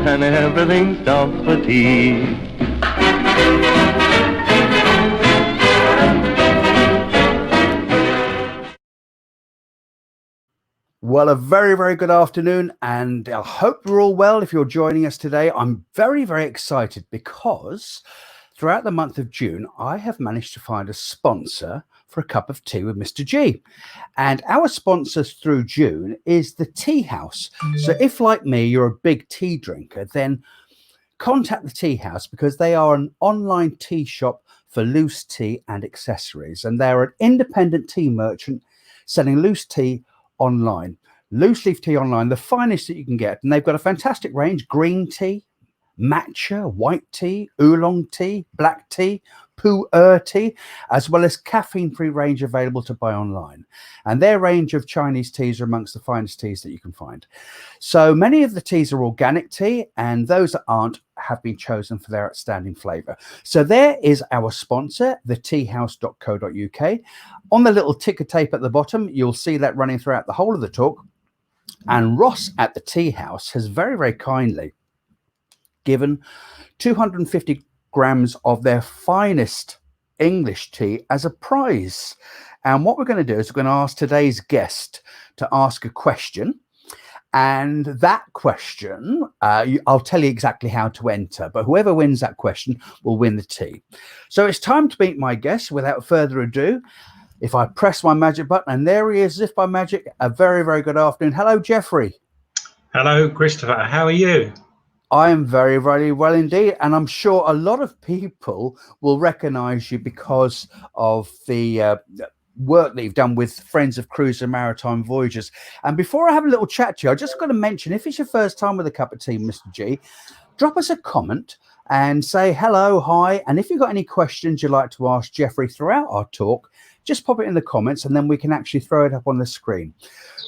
and everything stopped for tea. Well, a very, very good afternoon, and I hope you're all well. If you're joining us today, I'm very, very excited because throughout the month of June, I have managed to find a sponsor for a cup of tea with Mr. G. And our sponsor through June is the Tea House. So if, like me, you're a big tea drinker, then contact the Tea House because they are an online tea shop for loose tea and accessories. And they're an independent tea merchant selling loose tea online, loose leaf tea online, the finest that you can get. And they've got a fantastic range: green tea, matcha, white tea, oolong tea, black tea, pu-erh tea, as well as caffeine-free range available to buy online. And their range of Chinese teas are amongst the finest teas that you can find. So many of the teas are organic tea, and those that aren't have been chosen for their outstanding flavour. So there is our sponsor, theteahouse.co.uk. On the little ticker tape at the bottom, you'll see that running throughout the whole of the talk. And Ross at the Tea House has very, very kindly given 250 grams of their finest English tea as a prize. And what we're going to do is we're going to ask today's guest to ask a question. And that question, I'll tell you exactly how to enter, but whoever wins that question will win the tea. So it's time to meet my guest. Without further ado, if I press my magic button, and there he is, as if by magic, a very, very good afternoon. Hello, Geoffrey. Hello, Christopher. How are you? I am very, very well indeed. And I'm sure a lot of people will recognize you because of the work that you've done with Friends of Cruise and Maritime Voyages. And before I have a little chat to you, I just got to mention, if it's your first time with a cup of tea, Mr. G, drop us a comment and say hello, hi. And if you've got any questions you'd like to ask Geoffrey throughout our talk, just pop it in the comments and then we can actually throw it up on the screen.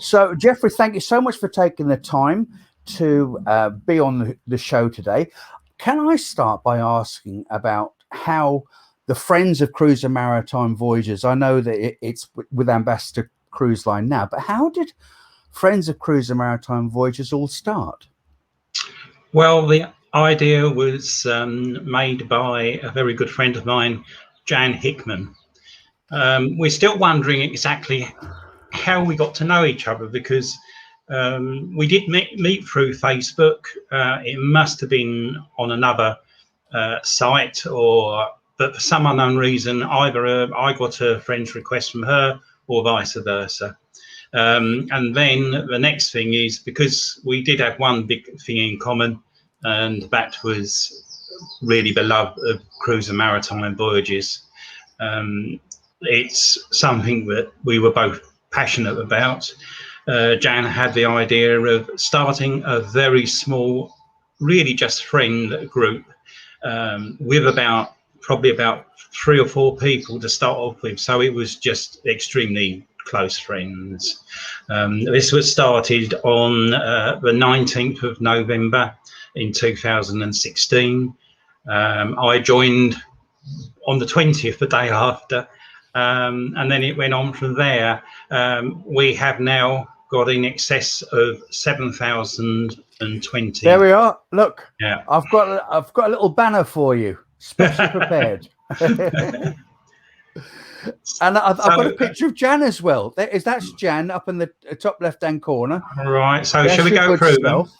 So, Geoffrey, thank you so much for taking the time to be on the show today. Can I start by asking about how the Friends of Cruise and Maritime Voyages, I know that it's with Ambassador Cruise Line now, but how did Friends of Cruise and Maritime Voyages all start? Well, the idea was made by a very good friend of mine, Jan Hickman. We're still wondering exactly how we got to know each other because we did meet through Facebook. It must have been on another site, but for some unknown reason, either I got a friend's request from her or vice versa. And then the next thing is, because we did have one big thing in common, and that was really the love of cruise and maritime voyages. It's something that we were both passionate about. Jan had the idea of starting a very small, really just friend group with probably about 3 or 4 people to start off with. So it was just extremely close friends. This was started on the 19th of November in 2016. I joined on the 20th, the day after. And then it went on from there. We have now got in excess of 7,020. There we are. Look, yeah. I've got a little banner for you, specially prepared. And I've got a picture of Jan as well. That's Jan up in the top left-hand corner. Right. So shall we go through them?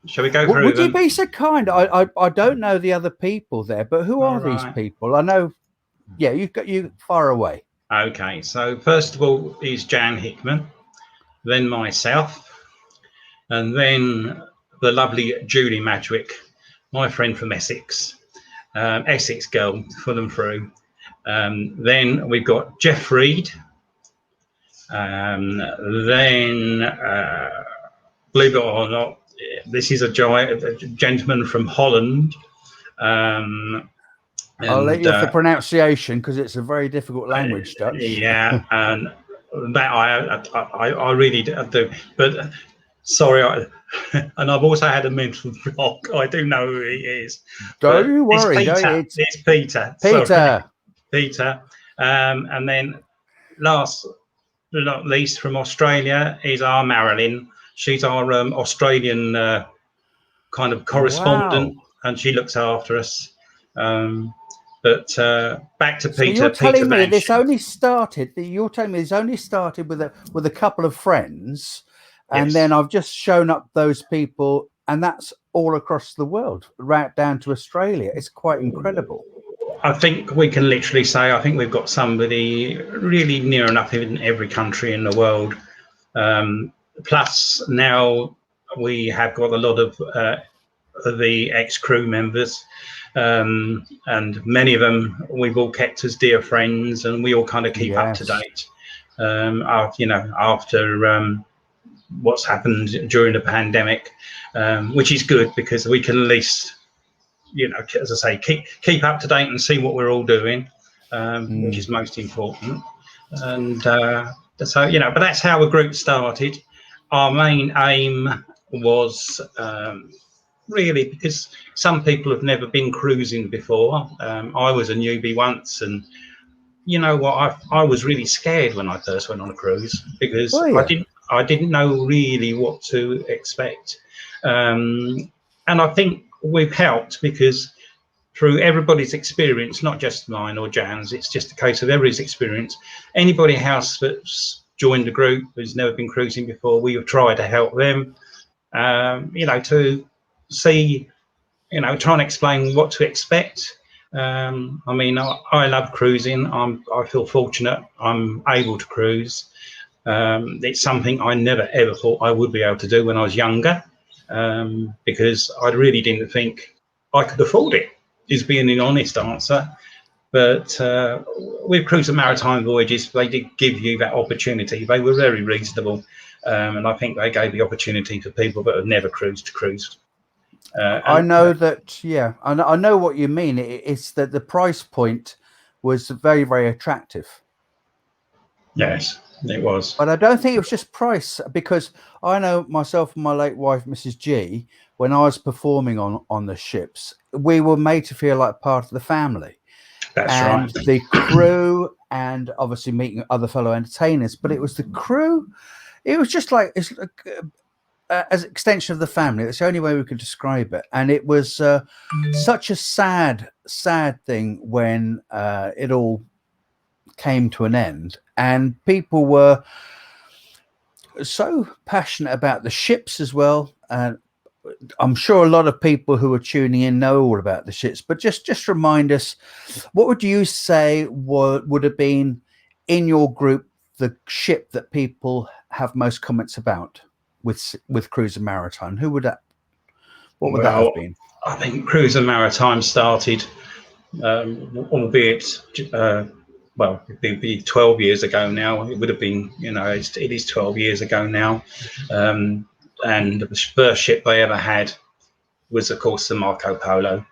Shall we go through them? Would you be so kind? I don't know the other people there, but who are these people? I know. Yeah, you far away. Okay. So first of all is Jan Hickman, then myself, and then the lovely Julie Madgwick, my friend from Essex, Essex girl, full and through. Then we've got Jeff Reed. Then, believe it or not, this is a gentleman from Holland. I'll let you have the pronunciation because it's a very difficult language, Dutch. Yeah, and that I really do. But sorry, and I've also had a mental block. I do know who he is. Don't you worry. It's Peter. Peter. Sorry. Peter. And then last but not least from Australia is our Marilyn. She's our Australian kind of Wow. correspondent, and she looks after us. But back to So you're Peter telling me this Banshee. only started. You're telling me this only started with a couple of friends, and Yes. then I've just shown up those people, and that's all across the world, right down to Australia. It's quite incredible. I think we can literally say I think we've got somebody really near enough in every country in the world. Plus, now we have got a lot of the ex-crew members, and many of them we've all kept as dear friends, and we all kind of keep up to Yes. date. After what's happened during the pandemic, which is good because we can at least, as I say, keep up to date and see what we're all doing, which is most important. And so, but that's how the group started. Our main aim was really because some people have never been cruising before. I was a newbie once, and you know what? I was really scared when I first went on a cruise because Oh I yeah. didn't know really what to expect, and I think we've helped because through everybody's experience, not just mine or Jan's, it's just a case of everybody's experience. Anybody else that's joined the group who's never been cruising before, we have tried to help them, to see, try and explain what to expect. I mean, I love cruising. I feel fortunate I'm able to cruise. It's something I never ever thought I would be able to do when I was younger, because I really didn't think I could afford it, is being an honest answer. But with cruise and maritime voyages, they did give you that opportunity. They were very reasonable, and I think they gave the opportunity for people that have never cruised to cruise. I know that. Yeah, I know what you mean. It's that the price point was very, very attractive. Yes, it was. But I don't think it was just price, because I know myself and my late wife, Mrs. G, when I was performing on the ships, we were made to feel like part of the family, That's right. and the crew, and obviously meeting other fellow entertainers. But it was the crew. It was just like it's like, as an extension of the family. That's the only way we could describe it. And it was such a sad, sad thing when it all came to an end, and people were so passionate about the ships as well. And I'm sure a lot of people who are tuning in know all about the ships, but just remind us, what would you say would have been in your group the ship that people have most comments about with Cruise and Maritime? What would that have Well, been? I think cruise and maritime started, albeit, it'd be 12 years ago now. It would have been, it is 12 years ago now. And the first ship they ever had was, of course, the Marco Polo.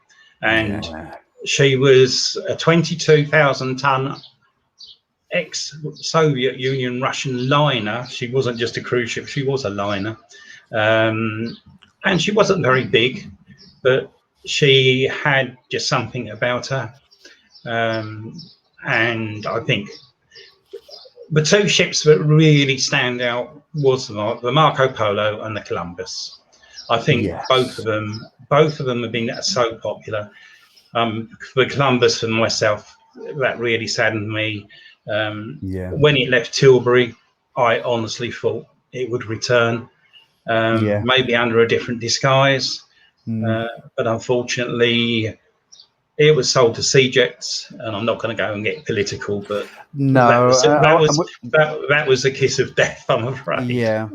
And Yeah. she was a 22,000 ton ex-Soviet Union Russian liner. She wasn't just a cruise ship, she was a liner. And she wasn't very big, but she had just something about her. And I think the two ships that really stand out was the Marco Polo and the Columbus. I think both Yes. of them have been so popular. The Columbus, for myself, that really saddened me. Yeah. When it left Tilbury, I honestly thought it would return, Yeah. maybe under a different disguise. But unfortunately, it was sold to Sea Jets, and I'm not going to go and get political, but No. that was a kiss of death, I'm afraid. Yeah.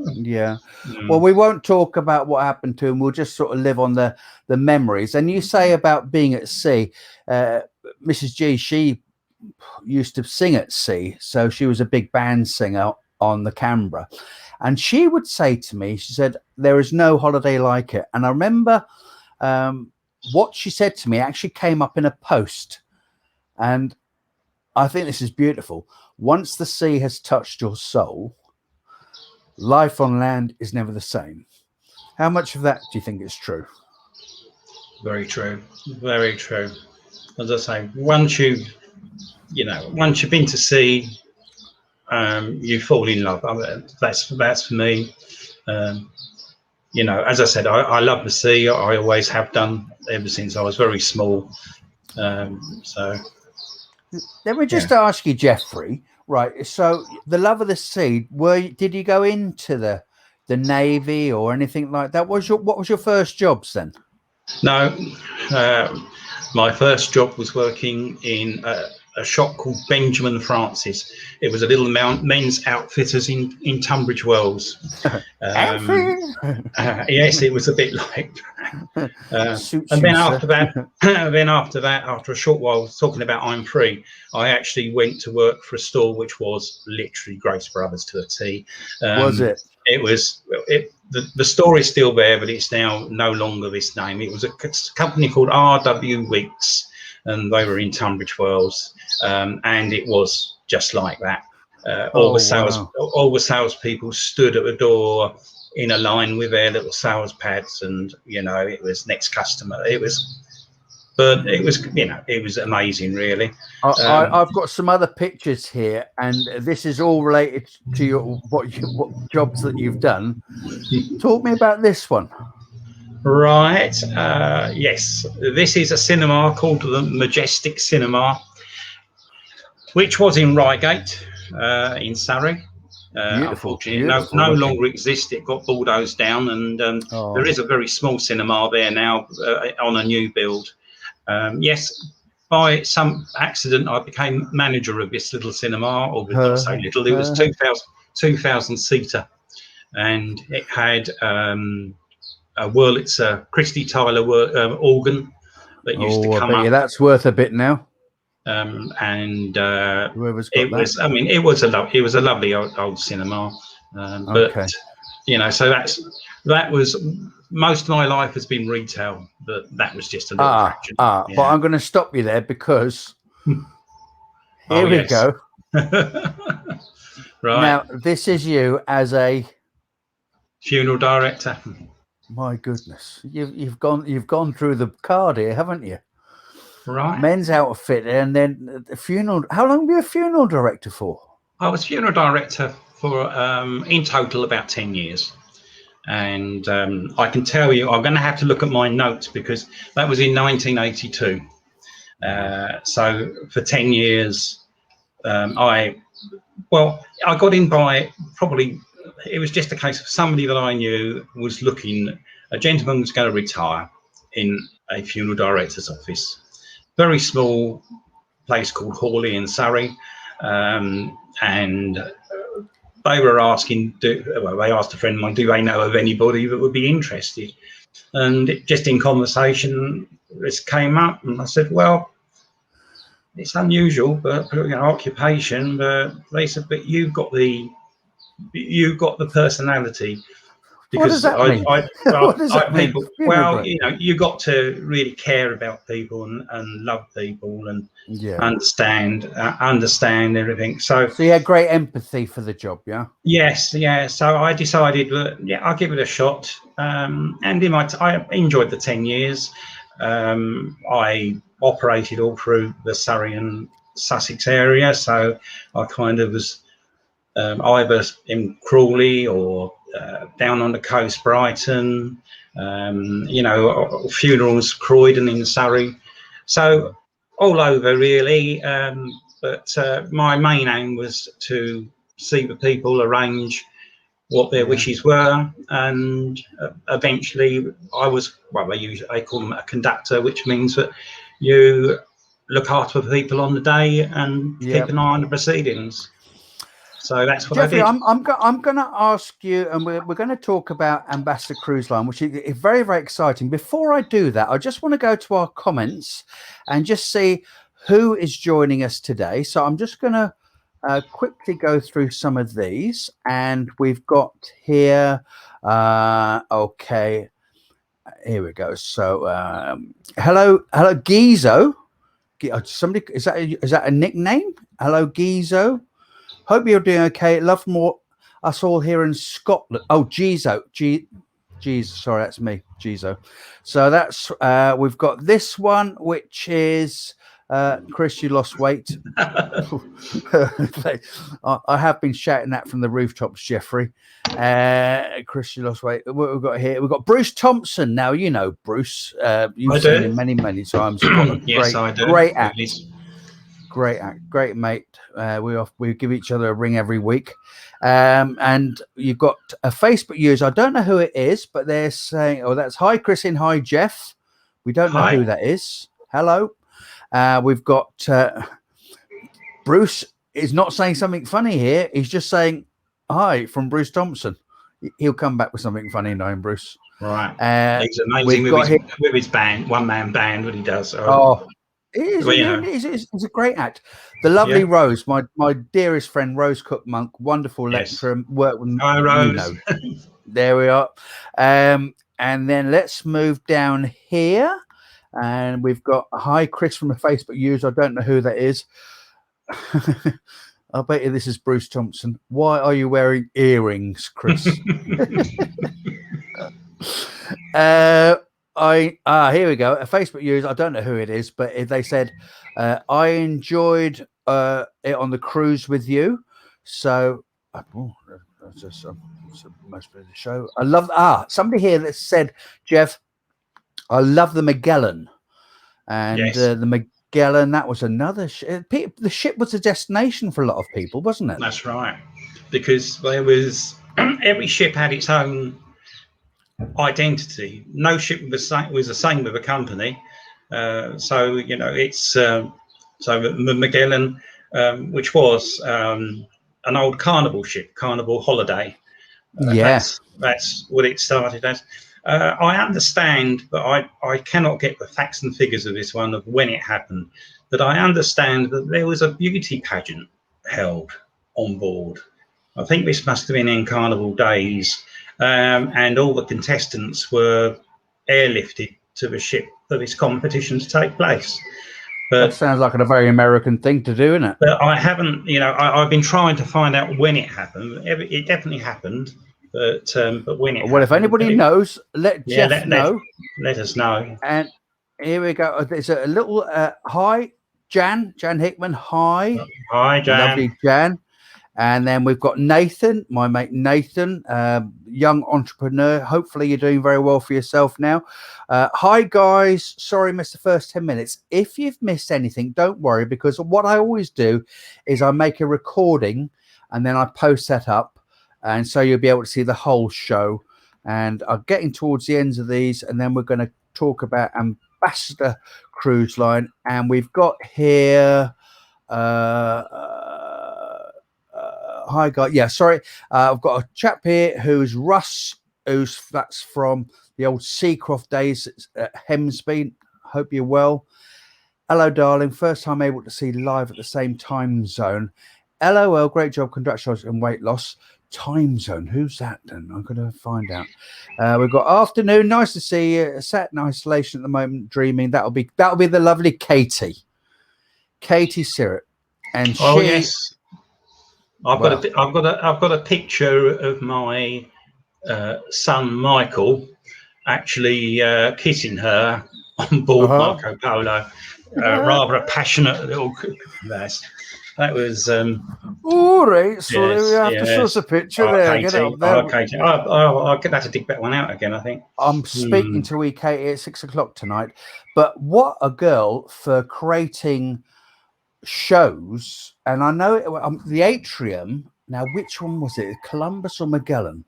Well, we won't talk about what happened to him. We'll just sort of live on the memories. And you say about being at sea, Mrs. G, she used to sing at sea, so she was a big band singer on the Canberra, and she would say to me, she said, there is no holiday like it. And I remember what she said to me actually came up in a post, and I think this is beautiful. Once the sea has touched your soul, life on land is never the same. How much of that do you think is true? Very true. Very true. As I say, once you've been to sea, you fall in love. That's for me. you know, as I said, I love the sea. I always have done ever since I was very small. So Let me just ask you, Geoffrey. Right. So the love of the sea. Did you go into the Navy or anything like that? What was your first jobs then? no, my first job was working in a shop called Benjamin Francis. It was a little men's outfitters in Tunbridge Wells. Yes, it was a bit like and then after that, after a short while, talking about I'm Free, I actually went to work for a store which was literally Grace Brothers to a T. Was it? It was. The store is still there, but it's now no longer this name. It was a company called R.W. Wicks, and they were in Tunbridge Wells, and it was just like that. All the salespeople stood at the door in a line with their little sales pads, and you know, it was next customer. But it was, you know, it was amazing, really. I've got some other pictures here, and this is all related to what jobs that you've done. Talk me about this one. Right. Yes, this is a cinema called the Majestic Cinema, which was in Reigate, in Surrey. Unfortunately, no longer exists. It got bulldozed down, and there is a very small cinema there now on a new build. Yes, by some accident, I became manager of this little cinema, or not so little. It was 2,000 seater, and it had a Wurlitzer Christy Tyler organ that used to come up. That's worth a bit now. And whoever's got it was, I mean, it was a lovely old cinema. But you know, so that was, most of my life has been retail, but that was just a little fraction. But I'm going to stop you there because here we go. Right now, this is you as a funeral director. My goodness, you've gone through the card here, haven't you? Right. Men's outfit, and then the funeral. How long were you a funeral director for? I was funeral director for in total about 10 years. And I can tell you, I'm going to have to look at my notes because that was in 1982. So for 10 years, I got in by probably, it was just a case of somebody that I knew was looking, a gentleman was going to retire in a funeral director's office. Very small place called Hawley in Surrey. And they were asking, they asked a friend of mine, do they know of anybody that would be interested? And just in conversation, this came up, and I said, well, it's unusual, but you know, occupation. But they said, but you've got the personality. Because what does that mean? People, well, you know, you got to really care about people and love people and understand everything. So you had great empathy for the job, yeah? Yes, yeah. So I decided that I'll give it a shot. And I enjoyed the 10 years. I operated all through the Surrey and Sussex area, so I kind of was either in Crawley or down on the coast, Brighton, you know, funerals, Croydon in Surrey. So all over really. But my main aim was to see the people, arrange what their wishes were, and eventually I was, they call them a conductor, which means that you look after people on the day and keep an eye on the proceedings. So that's what Geoffrey, I did. I'm going to ask you, and we're going to talk about Ambassador Cruise Line, which is very, very exciting. Before I do that, I just want to go to our comments and just see who is joining us today. So I'm just going to quickly go through some of these, and we've got here. Okay, here we go. So hello, Gizo. Somebody, is that a nickname? Hello, Gizo. Hope you're doing okay. Love more us all here in Scotland. Oh, Gizo. Sorry, that's me, Gizo. So that's we've got this one, which is Chris, you lost weight. I have been shouting that from the rooftops, Jeffrey. Chris, you lost weight. What we've got here, we've got Bruce Thompson. Now, you know Bruce. You've seen him many, many times. What a Yes, I do. Great act. Great mate. We give each other a ring every week. And you've got a Facebook user. I don't know who it is, but they're saying, "Oh, that's hi, Chris and hi, Jeff." We don't know who that is. Hello. We've got Bruce is not saying something funny here. He's just saying hi from Bruce Thompson. He'll come back with something funny, knowing Bruce. Right. He's amazing with his band, one-man band, what he does. He's a great act. The lovely Rose, my dearest friend, Rose Cook Monk, wonderful lecturer, work with Rose. There we are. And then let's move down here. And we've got hi Chris from a Facebook user. I don't know who that is. I bet you this is Bruce Thompson. Why are you wearing earrings, Chris? Here we go. A Facebook user. I don't know who it is, but they said I enjoyed it on the cruise with you. So that's just most of the show. I love somebody here that said, Jeff, I love the Magellan, and the Magellan. That was another the ship was a destination for a lot of people, wasn't it? That's right, because there was every ship had its own identity. No ship was the same with a company. So you know, it's so the Magellan, which was an old Carnival ship, Carnival Holiday. That's what it started as. I understand, but I cannot get the facts and figures of this one of when it happened. But I understand that there was a beauty pageant held on board. I think this must have been in Carnival days, and all the contestants were airlifted to the ship for this competition to take place. But that sounds like a very American thing to do, isn't it? But I haven't, you know, I've been trying to find out when it happened. It definitely happened. But when it if anybody knows, let Jeff know. Let us know. And here we go. There's a little hi, Jan Hickman. Hi, Jan. Lovely Jan. And then we've got Nathan, my mate Nathan, young entrepreneur. Hopefully you're doing very well for yourself now. Hi guys, sorry missed the first 10 minutes. If you've missed anything, don't worry, because what I always do is I make a recording and then I post that up. And so you'll be able to see the whole show. And I'm getting towards the ends of these, and then we're going to talk about Ambassador Cruise Line. And we've got here, hi guys. Yeah, sorry. I've got a chap here who's Russ, that's from the old Seacroft days at Hemsby. Hope you're well. Hello, darling. First time able to see live at the same time zone. LOL, great job. Congratulations on weight loss. Time zone, who's that then? I'm gonna find out. We've got afternoon, nice to see you. Sat in isolation at the moment, dreaming. That'll be the lovely Katie Sirrett. And yes, I've got a picture of my son Michael actually kissing her on board Marco Polo. Rather a passionate little lass. That was all right. So there we have to show us a picture there. Katie, get it up there. Katie. I'll get that to dig that one out again, I think. I'm speaking to wee Katie at 6 o'clock tonight. But what a girl for creating shows. And I know the Atrium. Now, which one was it? Columbus or Magellan?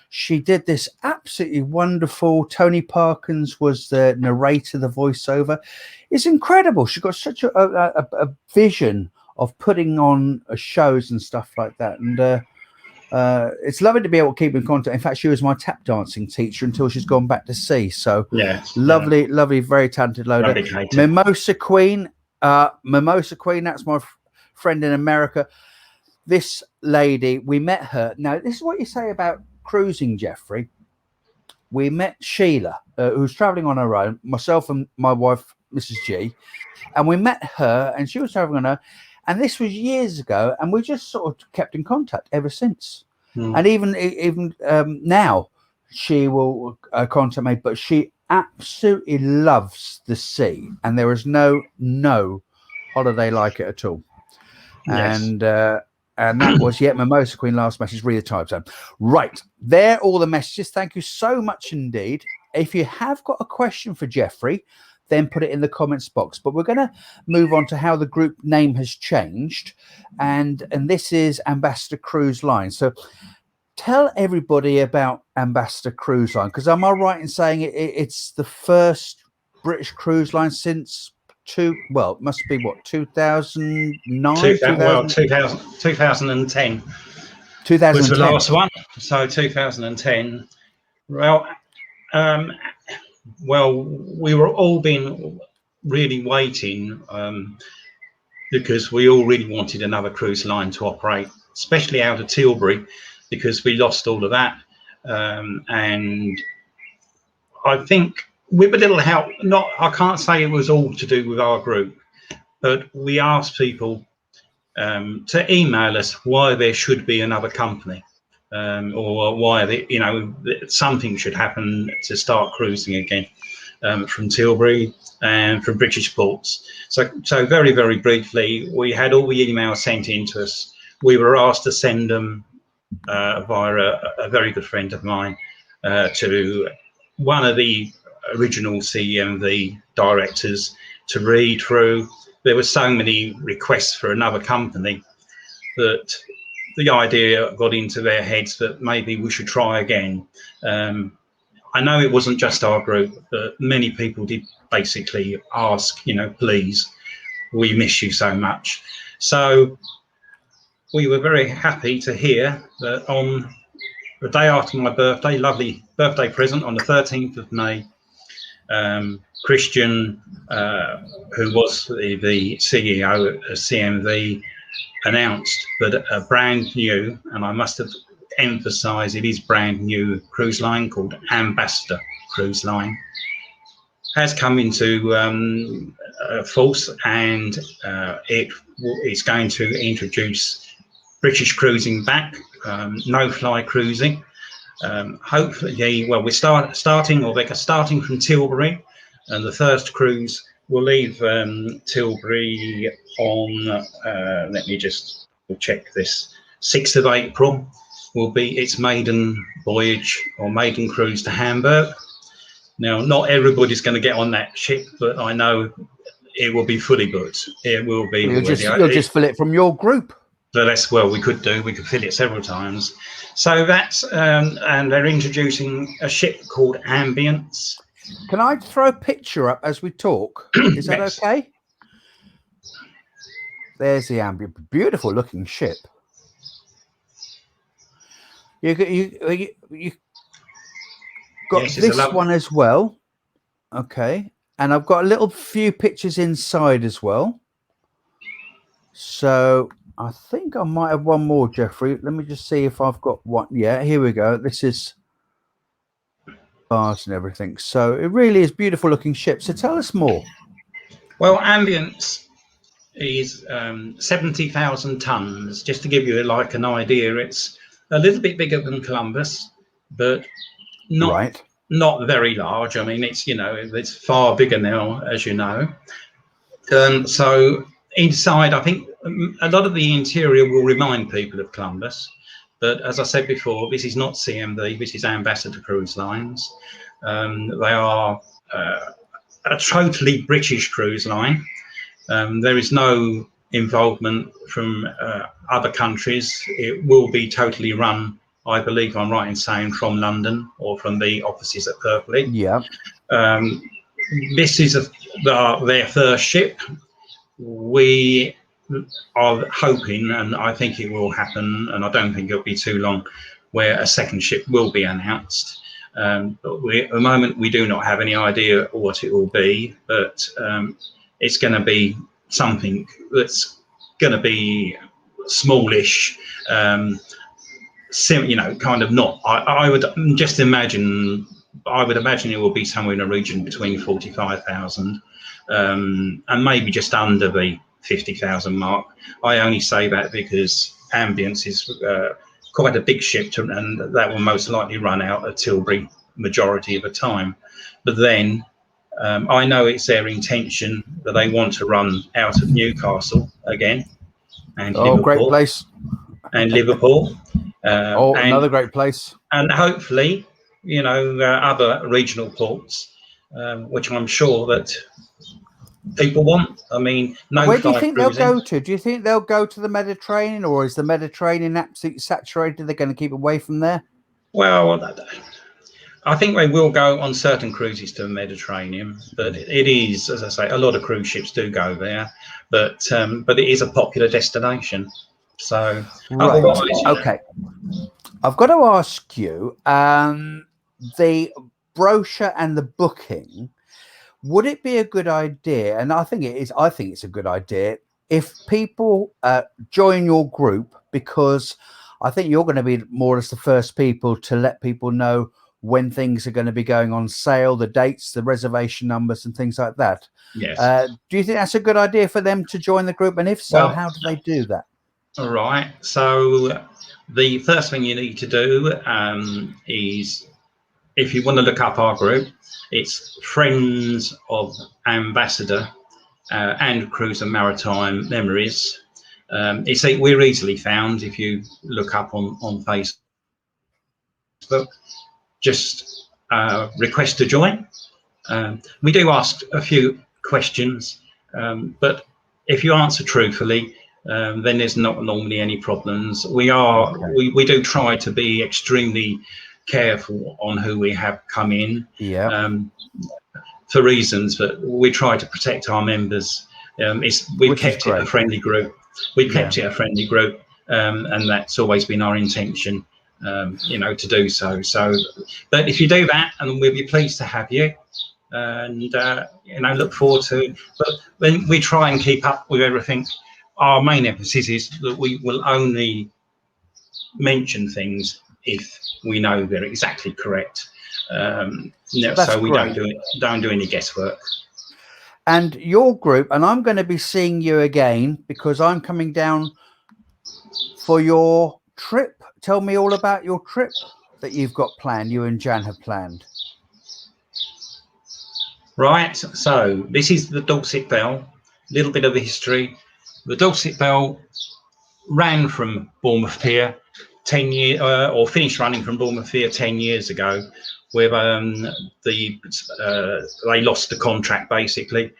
She did this absolutely wonderful. Tony Parkins was the narrator, the voiceover. It's incredible. She got such a vision of putting on shows and stuff like that. And it's lovely to be able to keep in contact. In fact, she was my tap dancing teacher until she's gone back to sea. So lovely, very talented loader. Mimosa Queen, that's my friend in America. This lady, we met her. Now, this is what you say about cruising, Jeffrey. We met Sheila, who's traveling on her own, myself and my wife, Mrs. G, and we met her, and she was traveling on her. And this was years ago, and we just sort of kept in contact ever since. And even now, she will contact me, but she absolutely loves the sea, and there is no holiday like it at all. Yes. And that was Mimosa Queen last message. Read the time zone. Right there, all the messages. Thank you so much indeed. If you have got a question for Geoffrey, then put it in the comments box. But we're going to move on to how the group name has changed, and this is Ambassador Cruise Line. So tell everybody about Ambassador Cruise Line, because am I right in saying it's the first British cruise line since it must be what, 2009, 2010 was the 2010. last one. So 2010. Well, we were all been really waiting because we all really wanted another cruise line to operate, especially out of Tilbury, because we lost all of that. And I think with a little help, I can't say it was all to do with our group, but we asked people to email us why there should be another company, or why something should happen to start cruising again from Tilbury and from British ports. So very, very briefly, we had all the emails sent in to us. We were asked to send them via a very good friend of mine to one of the original CEMV directors to read through. There were so many requests for another company that the idea got into their heads that maybe we should try again. I know it wasn't just our group, but many people did basically ask, please, we miss you so much. So we were very happy to hear that on the day after my birthday, lovely birthday present on the 13th of May, Christian, who was the CEO of CMV, announced that a brand new, and I must have emphasised it is brand new, cruise line called Ambassador Cruise Line has come into force, and it's going to introduce British cruising back, no-fly cruising. Hopefully, we're starting from Tilbury, and the first cruise will leave Tilbury on, let me just check this, 6th of April will be its maiden voyage or maiden cruise to Hamburg. Now, not everybody's going to get on that ship, but I know it will be fully booked. It will be. You'll just fill it from your group. So that's, we could fill it several times. So that's, and they're introducing a ship called Ambience. Can I throw a picture up as we talk? Is that Yes. okay? There's the Ambience, beautiful looking ship. You got Yes, this one as well. Okay. And I've got a little few pictures inside as well. So I think I might have one more, Geoffrey. Let me just see if I've got one. Yeah, here we go. This is bars and everything. So it really is beautiful looking ship. So tell us more. Well, Ambience is 70,000 tons. Just to give you an idea, it's a little bit bigger than Columbus, but not very large. I mean, it's far bigger now, as you know. So inside, I think a lot of the interior will remind people of Columbus, but as I said before, this is not CMV, this is Ambassador Cruise Lines. They are a totally British cruise line. There is no involvement from other countries. It will be totally run, I believe I'm right in saying, from London or from the offices at Purfleet. Yeah. This is their first ship. We are hoping, and I think it will happen, and I don't think it'll be too long, where a second ship will be announced. But at the moment, we do not have any idea what it will be, but it's going to be something that's going to be smallish, kind of not. I would just imagine. I would imagine it will be somewhere in a region between 45,000 and maybe just under the 50,000 mark. I only say that because Ambience is quite a big ship, and that will most likely run out at Tilbury majority of the time. But then I know it's their intention that they want to run out of Newcastle again, and Oh, great Liverpool, place. and Liverpool, Oh, another great place. and hopefully, other regional ports, which I'm sure that people want. I mean, no Where do you fly think they'll cruising. go to? Do you think they'll go to the Mediterranean, or is the Mediterranean absolutely saturated? They're going to keep away from there? Well, I think they will go on certain cruises to the Mediterranean, but it is, as I say, a lot of cruise ships do go there, but it is a popular destination. So Right. otherwise, Okay. I've got to ask you, the brochure and the booking, would it be a good idea? And I think it is. I think it's a good idea if people join your group, because I think you're going to be more or less the first people to let people know when things are going to be going on sale, the dates, the reservation numbers, and things like that. yes. Do you think that's a good idea for them to join the group? And if so, Well, how do they do that? All right. So the first thing you need to do is, if you want to look up our group, it's Friends of Ambassador and Cruise and Maritime Memories. We're easily found if you look up on Facebook. Just request to join. We do ask a few questions, but if you answer truthfully, then there's not normally any problems. We do try to be extremely careful on who we have come in. Yeah. For reasons that we try to protect our members. We've kept it a friendly group. We've kept it a friendly group, and that's always been our intention, to do so. But if you do that, and we'll be pleased to have you, and look forward to. But when we try and keep up with everything, our main emphasis is that we will only mention things if we know they're exactly correct. So we don't do any guesswork. And your group, and I'm going to be seeing you again because I'm coming down for your trip. Tell me all about your trip that you've got planned, you and Jan have planned. Right, so this is the Dorset Belle. A little bit of the history. The Dorset Belle ran from Bournemouth Pier 10 years, or finished running from Bournemouth Pier 10 years ago, where they lost the contract basically.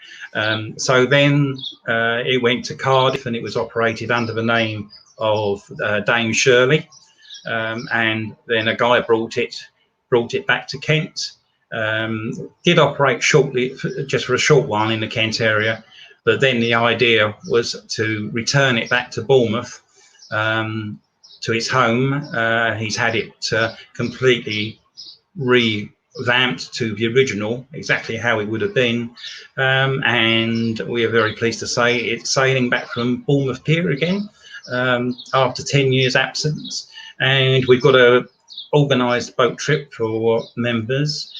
So then it went to Cardiff, and it was operated under the name of Dame Shirley, and then a guy brought it back to Kent. Did operate shortly, just for a short while in the Kent area, but then the idea was to return it back to Bournemouth, to its home. He's had it completely revamped to the original, exactly how it would have been, and we are very pleased to say it's sailing back from Bournemouth Pier again, after 10 years absence. And we've got a organised boat trip for members.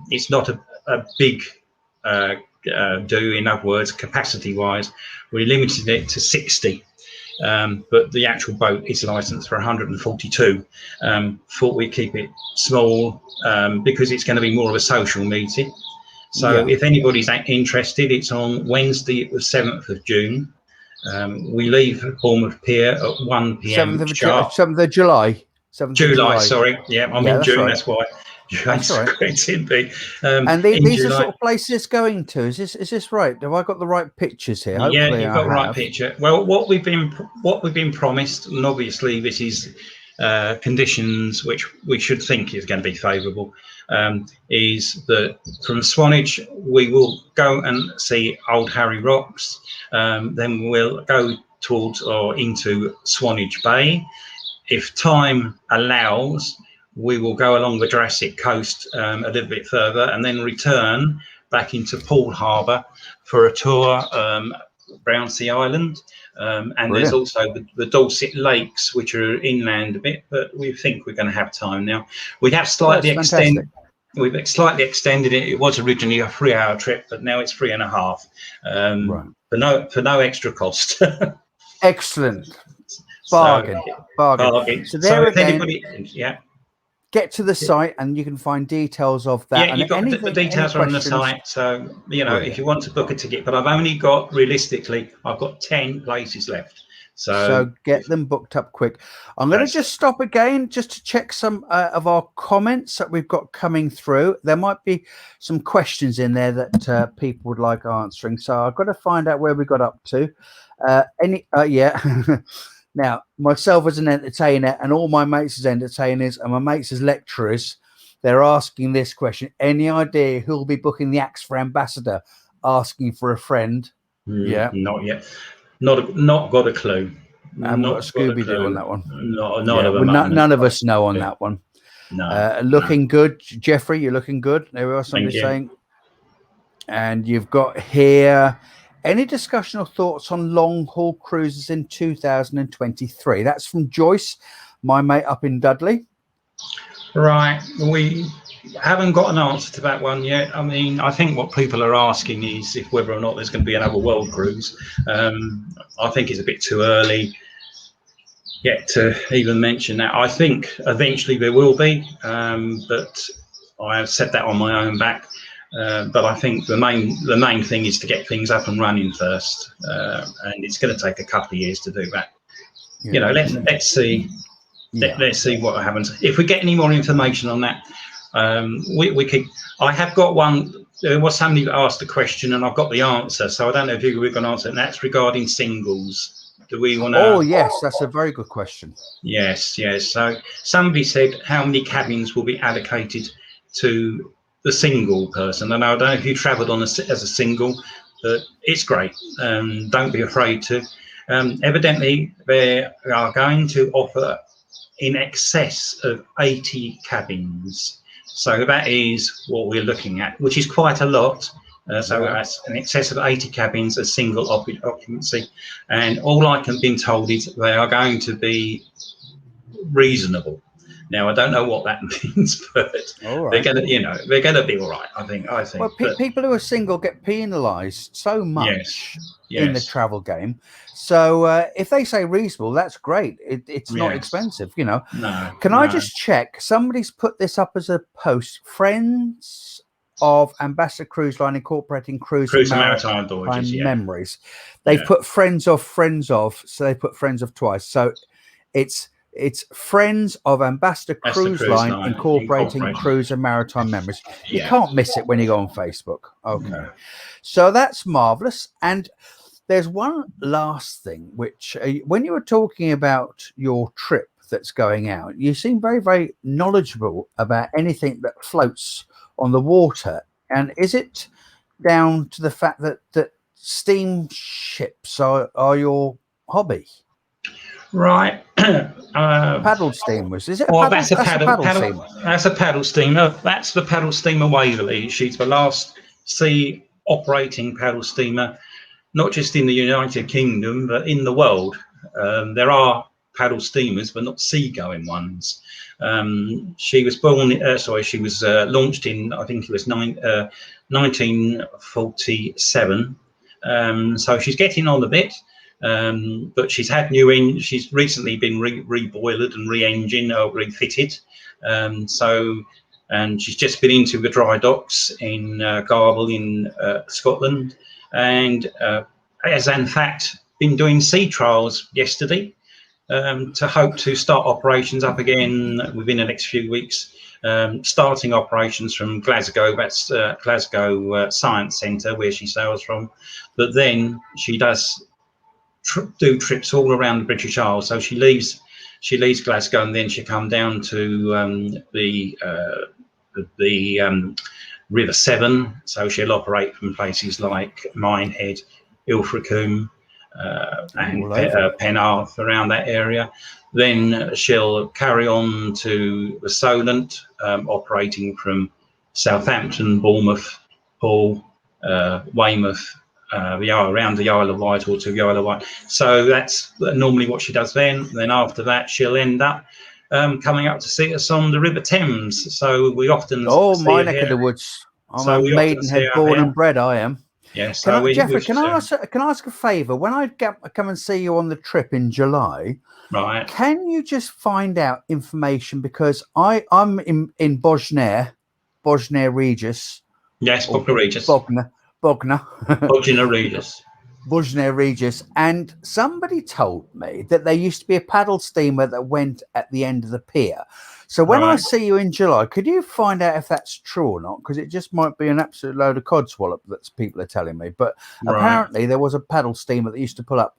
It's not a big do, in other words, capacity wise. We limited it to 60, but the actual boat is licensed for 142. Thought we'd keep it small, because it's going to be more of a social meeting. So if anybody's interested, it's on Wednesday, the 7th of June. We leave Bournemouth Pier at 1 p.m. sharp. 7th of July. 7th of July. Sorry. Yeah, I'm in June. Right. That's why. That's right. And these are sort of places it's going to. Is this right? Have I got the right pictures here? Hopefully yeah, you've got the right picture. Well, what we've been promised, and obviously this is conditions which we should think is going to be favourable, is that from Swanage we will go and see Old Harry Rocks. Then we'll go towards or into Swanage Bay. If time allows, we will go along the Jurassic Coast a little bit further, and then return back into Poole Harbour for a tour around the island. And brilliant. There's also the Dorset Lakes, which are inland a bit, but we think we're going to have time now. We have slightly extended. We've slightly extended it. It was originally a 3-hour trip, but now it's 3.5. Right. For no extra cost. Excellent. Bargain. So there again, anybody, get to the site and you can find details of that. Yeah, and you've got the details are on the site. So, if you want to book a ticket, but I've only got, realistically, I've got 10 places left. So get them booked up quick. I'm going to just stop again just to check some of our comments that we've got coming through. There might be some questions in there that people would like answering. So I've got to find out where we got up to. Yeah. Now, myself as an entertainer and all my mates as entertainers and my mates as lecturers, they're asking this question. Any idea who'll be booking the acts for Ambassador? Asking for a friend. Yeah. Not yet. Not got a clue. I haven't got a Scooby-Doo on that one. None of us know on that one. No. Looking good. Jeffrey, you're looking good. There we are, somebody saying. And you've got here, any discussion or thoughts on long-haul cruises in 2023? That's from Joyce, my mate up in Dudley. Right. We haven't got an answer to that one yet. I mean, I think what people are asking is if whether or not there's going to be another world cruise. I think it's a bit too early yet to even mention that. I think eventually there will be, but I have set that on my own back. But I think the main thing is to get things up and running first, and it's going to take a couple of years to do that. Yeah. Let's see. Yeah. Let's see what happens. If we get any more information on that, we could. I have got one. There was somebody that asked a question, and I've got the answer. So I don't know if we're going to answer it. And that's regarding singles. Do we want to? Oh yes, that's a very good question. Yes. So somebody said, how many cabins will be allocated to the single person? And I don't know if you travelled as a single, but it's great. Don't be afraid to. Evidently, they are going to offer in excess of 80 cabins. So that is what we're looking at, which is quite a lot. So that's in excess of 80 cabins, a single occupancy. And all I can be told is they are going to be reasonable. Now, I don't know what that means, but they're going to, they're going to be all right. I think. Well, people who are single get penalised so much in the travel game. So if they say reasonable, that's great. It's not expensive, No. Can I just check? Somebody's put this up as a post. Friends of Ambassador Cruise Line incorporating cruise and maritime voyages, memories. They've put friends of, so they put friends of twice. So it's Friends of Ambassador Cruise Line incorporating cruise and maritime memories. You can't miss it when you go on Facebook. Okay. So that's marvelous. And there's one last thing, which when you were talking about your trip that's going out, you seem very, very knowledgeable about anything that floats on the water. And is it down to the fact that steamships are your hobby? Right. Paddle steamers. Is it? That's a paddle. That's a paddle steamer. That's the paddle steamer Waverley. She's the last sea operating paddle steamer, not just in the United Kingdom, but in the world. There are paddle steamers, but not seagoing ones. She was she was launched in, I think it was 1947. So she's getting on a bit. But she's had she's recently been reboiled and re-engined or refitted. And she's just been into the dry docks in Garble in Scotland, and has in fact been doing sea trials yesterday to hope to start operations up again within the next few weeks. Starting operations from Glasgow, that's Glasgow Science Centre where she sails from, but then she does do trips all around the British Isles. So she leaves Glasgow, and then she come down to the River Severn. So she'll operate from places like Minehead, Ilfracombe, and Penarth, around that area. Then she'll carry on to the Solent, operating from Southampton, Bournemouth, Hull, Weymouth, around the Isle of Wight or to the Isle of Wight. So that's normally what she does then. Then after that, she'll end up coming up to see us on the River Thames. So we often my neck of the woods. I'm a Maidenhead born and bred. I am. Yeah. Can So I, Jeffrey? we've Can I ask a favour? When I come and see you on the trip in July, right. can you just find out information, because I'm in Bosnia Regis, Yes, or Bognor Regis. Bogna Bognor Regis. Bosnia Regis, and somebody told me that there used to be a paddle steamer that went at the end of the pier. So when I Right. see you in July, could you find out if that's true or not? Because it just might be an absolute load of codswallop that people are telling me. But Right. apparently there was a paddle steamer that used to pull up,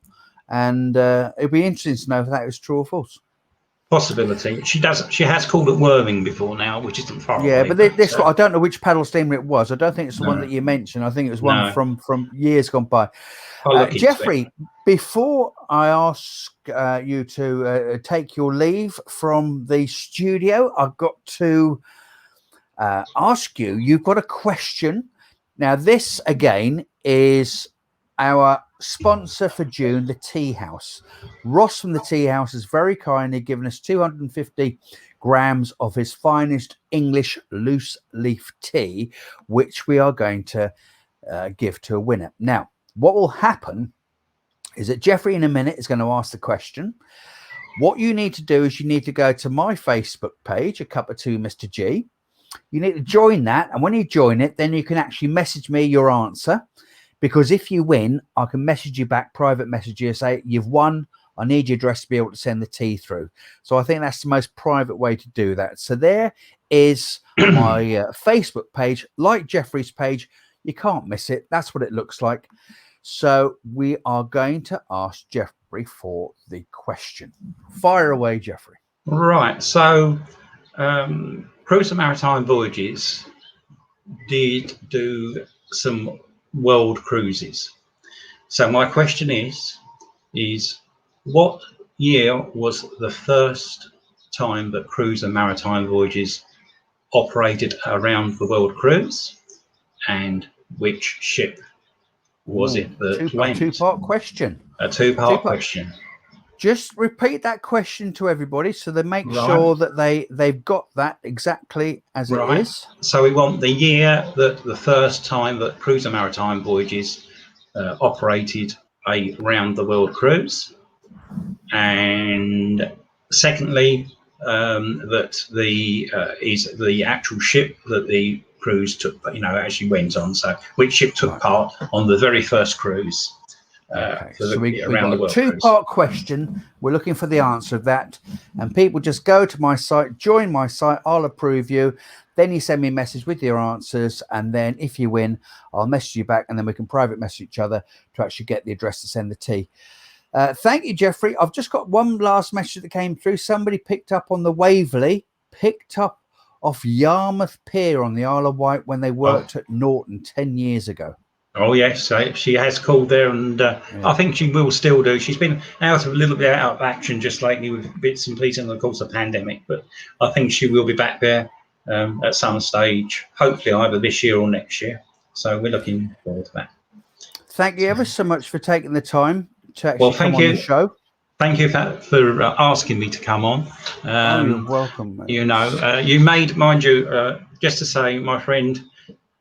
and it'd be interesting to know if that was true or false. Possibility. She has called at Worthing before now, which isn't far Yeah, away. but this I don't know which paddle steamer it was. I don't think it's the one No, that you mentioned. I think it was one no. from years gone by. I'll look into it. Jeffrey, before I ask you to take your leave from the studio, I've got to ask you. You've got a question. Now, this again is our sponsor for June, the Tea House. Ross from the Tea House has very kindly given us 250 grams of his finest English loose leaf tea, which we are going to give to a winner. Now, what will happen is that Jeffrey in a minute is going to ask the question. What you need to do is you need to go to my Facebook page, A Cup of Tea, Mr. G. You need to join that. And when you join it, then you can actually message me your answer. Because if you win, I can message you back, private message you, say, you've won. I need your address to be able to send the tea through. So I think that's the most private way to do that. So there is my Facebook page, like Jeffrey's page. You can't miss it. That's what it looks like. So we are going to ask Jeffrey for the question. Fire away, Jeffrey. Right. So, Cruise and Maritime Voyages did do some world cruises. So my question is what year was the first time that Cruise and Maritime Voyages operated around the world cruise, and which ship was it that went? A two-part question. A two-part question. Just repeat that question to everybody so they make sure that they've got that exactly as it is. So we want the year that the first time that Cruise and Maritime Voyages operated a round the world cruise, and secondly, that is the actual ship that the cruise took, actually went on. So which ship took part on the very first cruise? So we've got a two-part question. We're looking for the answer of that, and people just go to my site, join my site. I'll approve you. Then you send me a message with your answers, and then if you win, I'll message you back, and then we can private message each other to actually get the address to send the tea. Thank you, Jeffrey. I've just got one last message that came through. Somebody picked up on the Waverley, picked up off Yarmouth Pier on the Isle of Wight when they worked at Norton 10 years ago. Oh yes, she has called there, and I think she will still do. She's been a little bit out of action just lately with bits and pieces, and of course the pandemic. But I think she will be back there at some stage, hopefully either this year or next year. So we're looking forward to that. Thank you ever so much for taking the time to actually come on the show. Thank you for asking me to come on. You're welcome, mate. You made, mind you, just to say, my friend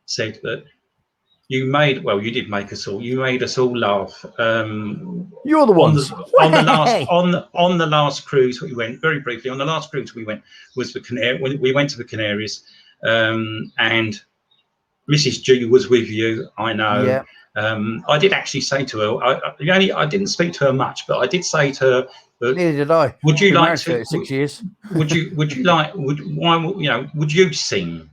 said that you did make us all. You made us all laugh. You're the ones. On the last cruise we went, very briefly. On the last cruise we went was the Canary. When we went to the Canaries, and Mrs. G was with you. I know. Yeah. I did actually say to her. I didn't speak to her much, but I did say to her. Neither did I. Would you like to? 6 years. Would you sing?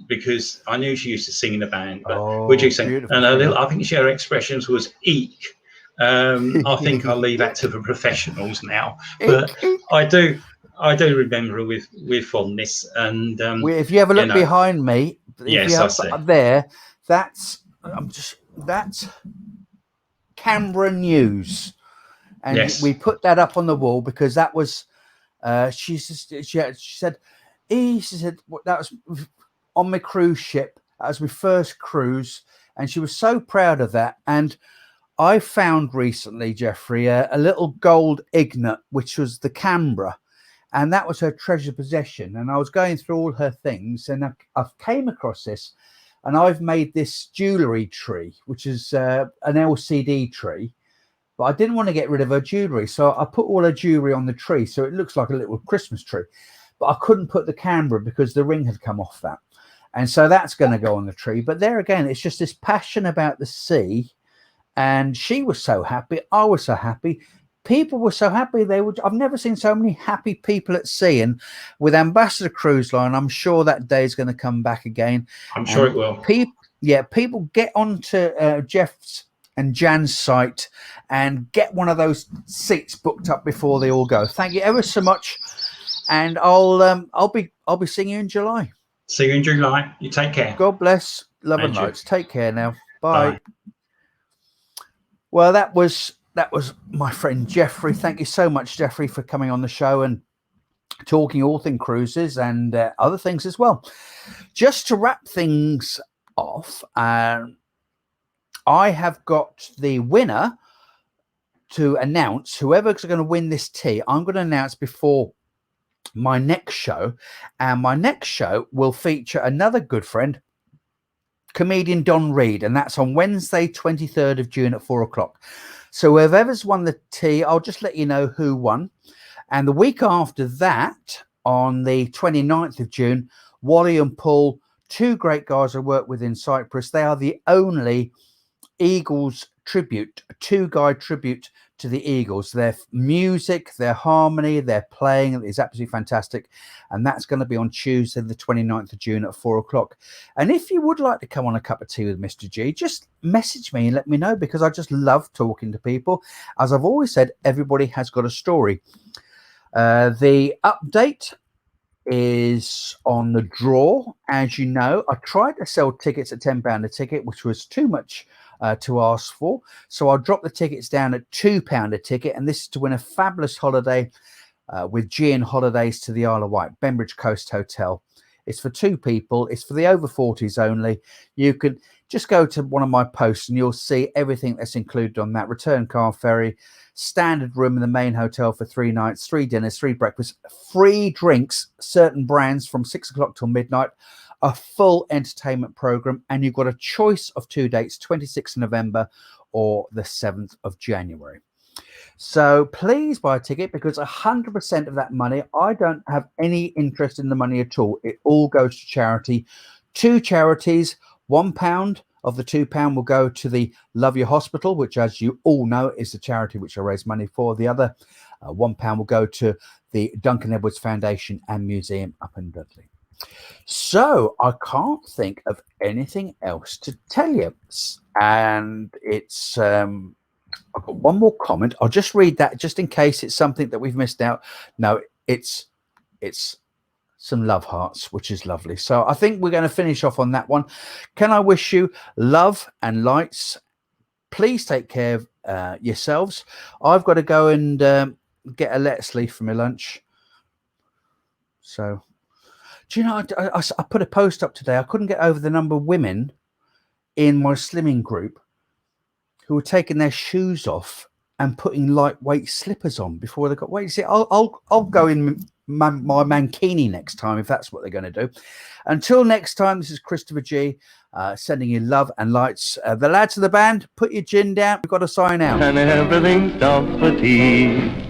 Because I knew she used to sing in a band, but would you sing? And I think her expressions was eek. I think I'll leave that to the professionals now, but I do remember her with fondness. And if you ever look behind me, yes, I see. There, that's Canberra News, and we put that up on the wall because that was she said that was on my cruise ship. That was my first cruise, and she was so proud of that. And I found recently, Jeffrey, a little gold ignet, which was the Canberra, and that was her treasured possession. And I was going through all her things, and I came across this. and I've made this jewellery tree, which is an LCD tree. But I didn't want to get rid of her jewellery, so I put all her jewellery on the tree, so it looks like a little Christmas tree. But I couldn't put the camera because the ring had come off that. And so that's going to go on the tree. But there again, it's just this passion about the sea. And she was so happy. I was so happy. People were so happy. I've never seen so many happy people at sea. And with Ambassador Cruise Line, I'm sure that day is going to come back again. I'm sure it will. People get onto Jeff's and Jan's site and get one of those seats booked up before they all go. Thank you ever so much, and I'll be seeing you in July. See you in July. You take care. God bless. Love and lights. Take care now. Bye. Well, that was my friend Geoffrey. Thank you so much, Geoffrey, for coming on the show and talking all things cruises and other things as well. Just to wrap things off, I have got the winner to announce. Whoever's going to win this tea, I'm going to announce before my next show. And my next show will feature another good friend, comedian Don Reed. And that's on Wednesday, 23rd of June at 4 o'clock. So whoever's won the tea, I'll just let you know who won. And the week after that, on the 29th of June, Wally and Paul, two great guys I work with in Cyprus. They are the only Eagles tribute, two-guy tribute to the Eagles. Their music, their harmony, their playing is absolutely fantastic. And that's going to be on Tuesday, the 29th of June at 4 o'clock. And if you would like to come on a cup of tea with Mr. G, just message me and let me know, because I just love talking to people. As I've always said, everybody has got a story. The update is on the draw. As you know, I tried to sell tickets at £10 a ticket, which was too much to ask for, so I'll drop the tickets down at £2 a ticket, and this is to win a fabulous holiday with Gian Holidays to the Isle of Wight, Bembridge Coast Hotel. It's for two people. It's for the over 40s only. You can just go to one of my posts and you'll see everything that's included on that. Return car ferry, standard room in the main hotel for 3 nights, 3 dinners, 3 breakfasts, free drinks, certain brands from 6 o'clock till midnight, a full entertainment program, and you've got a choice of 2 dates, 26th of November or the 7th of January. So please buy a ticket, because 100% of that money, I don't have any interest in the money at all. It all goes to charity. 2 charities, £1 of the £2 will go to the Love Your Hospital, which, as you all know, is the charity which I raise money for. The other £1 will go to the Duncan Edwards Foundation and Museum up in Dudley. So I can't think of anything else to tell you. And it's I've got one more comment. I'll just read that just in case it's something that we've missed out. No, it's some love hearts, which is lovely. So I think we're going to finish off on that one. Can I wish you love and lights? Please take care of yourselves. I've got to go and get a lettuce leaf for my lunch. So, do you know, I put a post up today. I couldn't get over the number of women in my slimming group who were taking their shoes off and putting lightweight slippers on before they got weight. See, I'll go in my mankini next time if that's what they're going to do. Until next time, this is Christopher G, sending you love and lights. The lads of the band, put your gin down. We've got to sign out. And everything's done for tea.